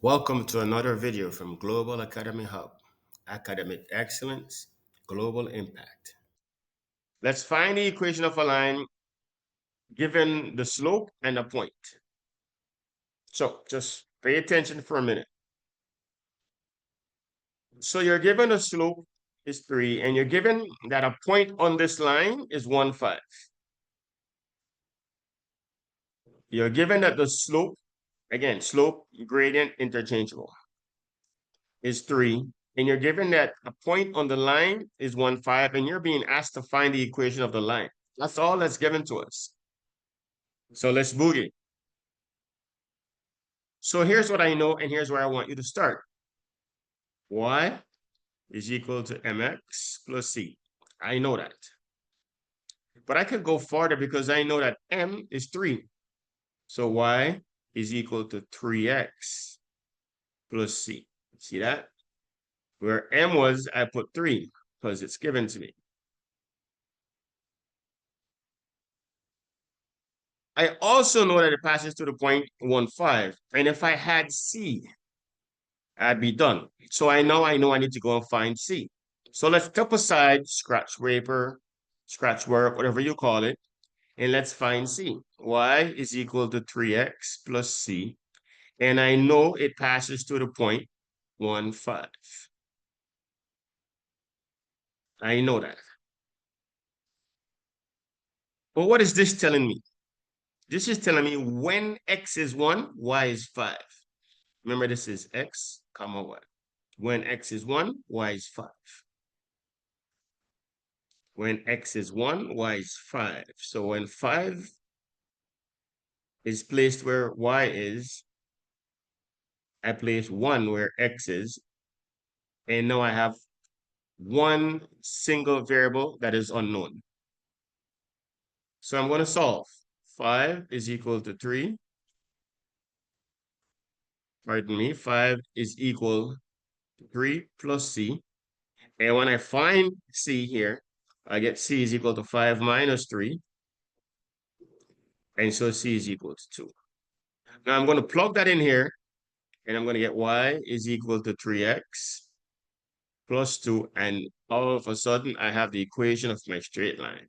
Welcome to another video from Global Academy Hub, Academic Excellence, Global Impact. Let's find the equation of a line given the slope and a point. So just pay attention for a minute. So you're given a slope is 3, and you're given that a point on this line is 1, 5. You're given that the slope, again, slope, gradient, interchangeable, is 3. And you're given that a point on the line is 1, 5, and you're being asked to find the equation of the line. That's all that's given to us. So let's boogie. So here's what I know, and here's where I want you to start. Y is equal to mx plus c. I know that. But I could go farther because I know that m is 3. So y is equal to 3x plus c. See that? Where m was, I put 3 because it's given to me. I also know that it passes to the point 1, 5. And if I had c, I'd be done. So I know I need to go and find c. So let's step aside scratch paper, scratch work, whatever you call it, and let's find c. Y is equal to 3x plus c. And I know it passes to the point 1, 5. I know that. But what is this telling me? This is telling me when x is 1, y is 5. Remember, this is x, comma, y. When x is 1, y is 5. When x is 1, y is 5. So when 5 is placed where y is, I place 1 where x is, and now I have one single variable that is unknown. So I'm going to solve. 5 is equal to 3. Pardon me, 5 is equal to 3 plus c. And when I find c here, I get c is equal to 5 minus 3. And so c is equal to 2. Now I'm going to plug that in here, and I'm going to get y is equal to 3x plus 2. And all of a sudden, I have the equation of my straight line.